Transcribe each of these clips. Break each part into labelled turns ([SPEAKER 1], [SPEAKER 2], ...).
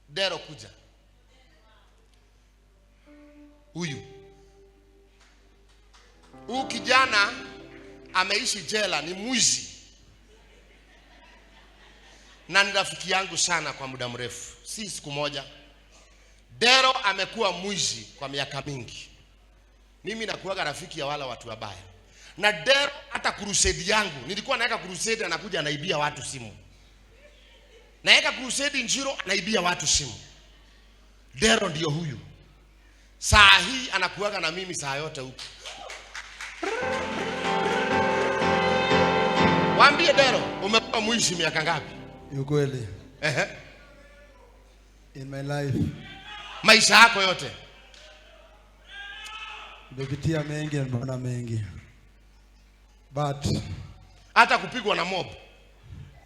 [SPEAKER 1] Dero kuja. Huyu kijana ameishi jela, ni mwizi na ni rafiki yangu sana kwa muda mrefu, si siku moja. Dero amekuwa mwizi kwa miaka mingi. Mimi nakuaga rafiki ya wala watu wabaya. Na Dero hata crusade yangu, nilikuwa naweka crusade, anakuja anaibia watu simu. Naweka crusade Njiro, anaibia watu simu. Dero ndio huyu. Saa hii anakuaga na mimi saa yote huko. Waambie Dero, umekuwa mwizi miaka ngapi?
[SPEAKER 2] Ukweli. In my life.
[SPEAKER 1] Maisha yako yote.
[SPEAKER 2] Nimepitia mengi na nimeona mengi. But
[SPEAKER 1] hata kupigwa na mob.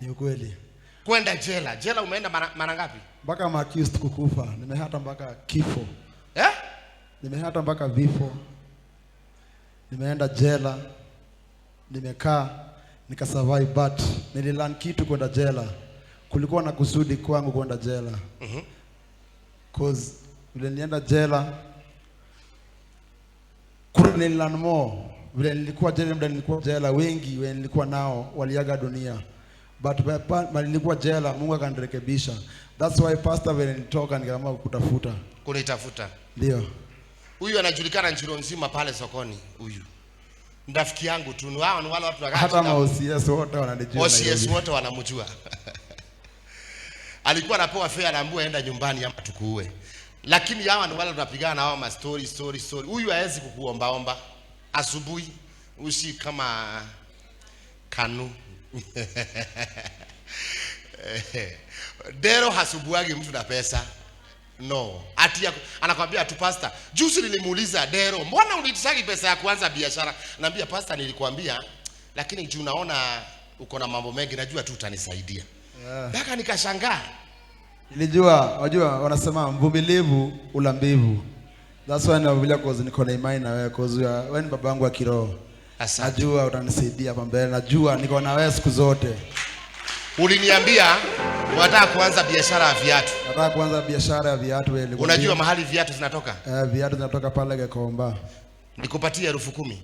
[SPEAKER 2] Ni ukweli.
[SPEAKER 1] Kwenda jela. Jela umeenda mara ngapi?
[SPEAKER 2] Mpaka accused kukufa. Nimehata mpaka kifo. Nimehata mpaka vifo. Nimeenda jela. Nimekaa nikasurvive, but nililearn kitu kwenda jela. Kulikuwa na kusudi kwangu kwenda jela. Cause vile nilienda jela kuna nililearn more. Vile nilikuwa jela wengi wenye nilikuwa nao waliaga dunia. But nilikuwa jela, Mungu akanirekebisha. That's why pastor vile nitoka nikaamua kutafuta.
[SPEAKER 1] Kunitafuta.
[SPEAKER 2] Ndio.
[SPEAKER 1] Huyu anajulikana Njiro nzima pale sokoni huyu. Rafiki yangu tu, wao ni wale watu wakati.
[SPEAKER 2] Hata OCS wote wananijua.
[SPEAKER 1] OCS wote wanamjua. Alikuwa anapewa fare anaambiwa aenda nyumbani ama tukuue. Lakini hawa ni wale tunapigana na wao ma story. Huyu haezi kukuomba asubuhi usi kama kanu. Dero hasubuagi mtu na pesa. No. Anakuambia tu pastor, juzi nilimuuliza Dero, mbona ulitisaki pesa ya kuanza biashara? Naambia pastor, nilikuambia lakini juu naona uko na mambo mengi, najua tu utanisaidia. Daka nikashangaa.
[SPEAKER 2] Nilijua, wajua wanasema mvumilivu ula mbivu. That's why navumilia cause niko na imani na wewe, cause wewe ni baba yangu wa kiroho. Najua utanisaidia hapa mbele. Najua niko na wewe siku zote.
[SPEAKER 1] Uliniambia unataka kuanza biashara ya viatu.
[SPEAKER 2] Nataka kuanza biashara ya viatu wewe.
[SPEAKER 1] Unajua mahali viatu zinatoka?
[SPEAKER 2] Viatu zinatoka pale Gekomba.
[SPEAKER 1] Nikupatie 10,000.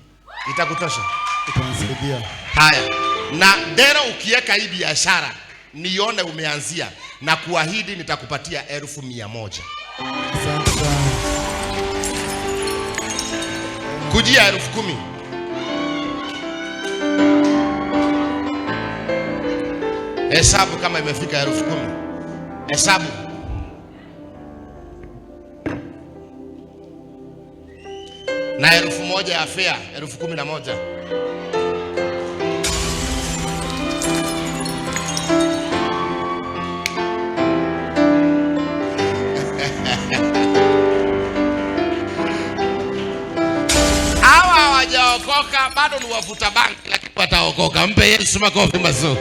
[SPEAKER 1] Itakutosha?
[SPEAKER 2] Itanisaidia.
[SPEAKER 1] Haya. Na Dero ukiweka hii biashara nione umeanzia, na kuahidi nitakupatia 1,100.
[SPEAKER 2] Asante sana.
[SPEAKER 1] Kujia 10,000. Hesabu kama imefika 10,000. Hesabu. Na 1,000 ya fare, 11,000. Hawa hawajaokoka bado ni wafuta banki, lakini wataokoka. Mpe Yesu makofi mazuri.